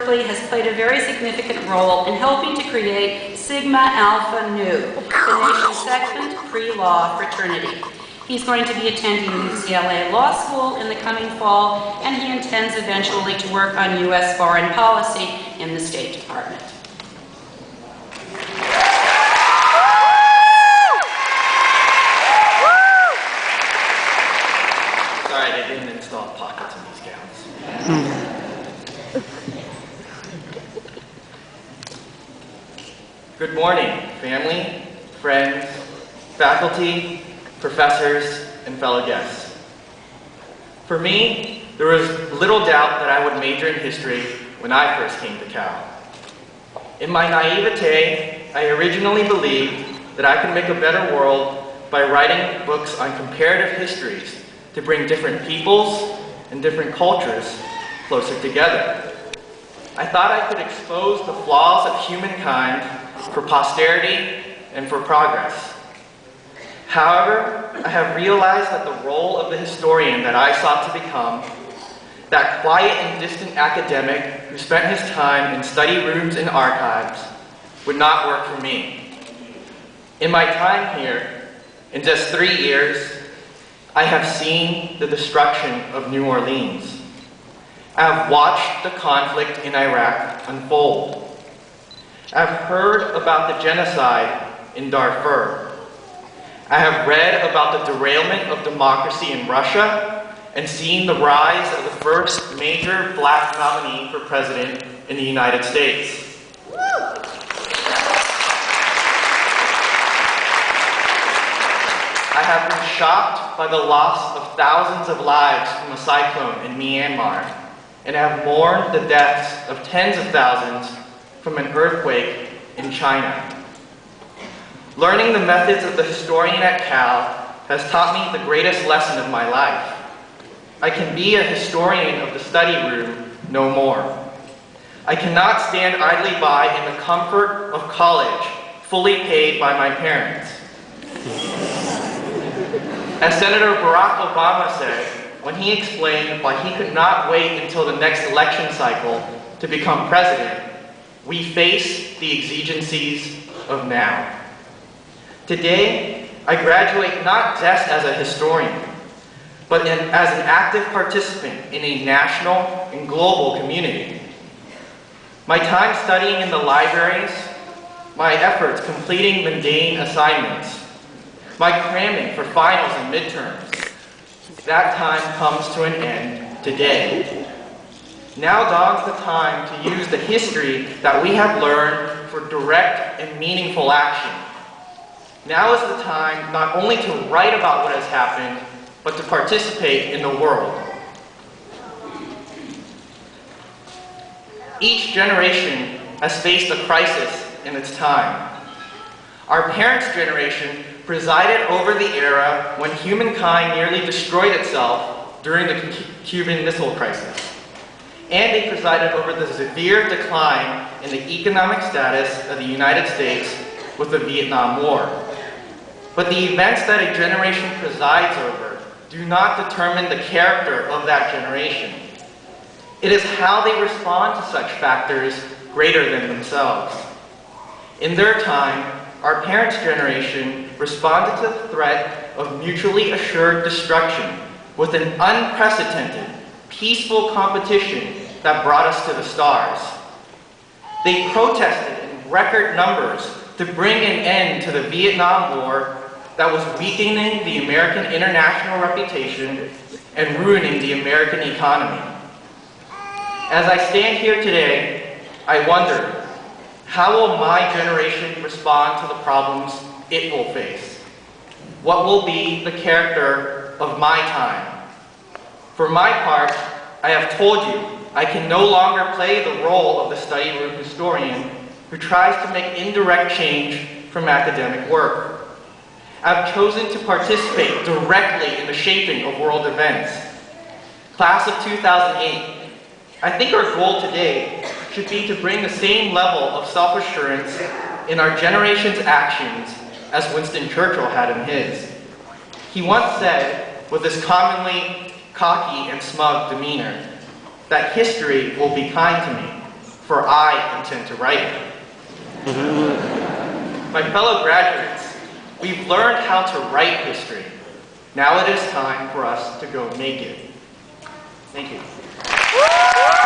Berkeley has played a very significant role in helping to create Sigma Alpha Nu, the nation's second pre-law fraternity. He's going to be attending UCLA Law School in the coming fall, and he intends eventually to work on U.S. foreign policy in the State Department. Sorry, they didn't install pockets in these gowns. Good morning, family, friends, faculty, professors, and fellow guests. For me, there was little doubt that I would major in history when I first came to Cal. In my naivete, I originally believed that I could make a better world by writing books on comparative histories to bring different peoples and different cultures closer together. I thought I could expose the flaws of humankind for posterity and for progress. However, I have realized that the role of the historian that I sought to become, that quiet and distant academic who spent his time in study rooms and archives, would not work for me. In my time here, in just 3 years, I have seen the destruction of New Orleans. I have watched the conflict in Iraq unfold. I've heard about the genocide in Darfur. I have read about the derailment of democracy in Russia and seen the rise of the first major black nominee for president in the United States. I have been shocked by the loss of thousands of lives from a cyclone in Myanmar, and have mourned the deaths of tens of thousands from an earthquake in China. Learning the methods of the historian at Cal has taught me the greatest lesson of my life. I can be a historian of the study room no more. I cannot stand idly by in the comfort of college, fully paid by my parents. As Senator Barack Obama said, when he explained why he could not wait until the next election cycle to become president, we face the exigencies of now. Today, I graduate not just as a historian, but as an active participant in a national and global community. My time studying in the libraries, my efforts completing mundane assignments, my cramming for finals and midterms, that time comes to an end today. Now dawns the time to use the history that we have learned for direct and meaningful action. Now is the time not only to write about what has happened, but to participate in the world. Each generation has faced a crisis in its time. Our parents' generation presided over the era when humankind nearly destroyed itself during the Cuban Missile Crisis. And they presided over the severe decline in the economic status of the United States with the Vietnam War. But the events that a generation presides over do not determine the character of that generation. It is how they respond to such factors greater than themselves. In their time, our parents' generation responded to the threat of mutually assured destruction with an unprecedented, peaceful competition that brought us to the stars. They protested in record numbers to bring an end to the Vietnam War that was weakening the American international reputation and ruining the American economy. As I stand here today, I wonder, how will my generation respond to the problems it will face? What will be the character of my time? For my part, I have told you I can no longer play the role of the study room historian who tries to make indirect change from academic work. I've chosen to participate directly in the shaping of world events. Class of 2008, I think our goal today should be to bring the same level of self-assurance in our generation's actions as Winston Churchill had in his. He once said, with his commonly cocky and smug demeanor, that history will be kind to me, for I intend to write it. My fellow graduates, we've learned how to write history. Now it is time for us to go make it. Thank you.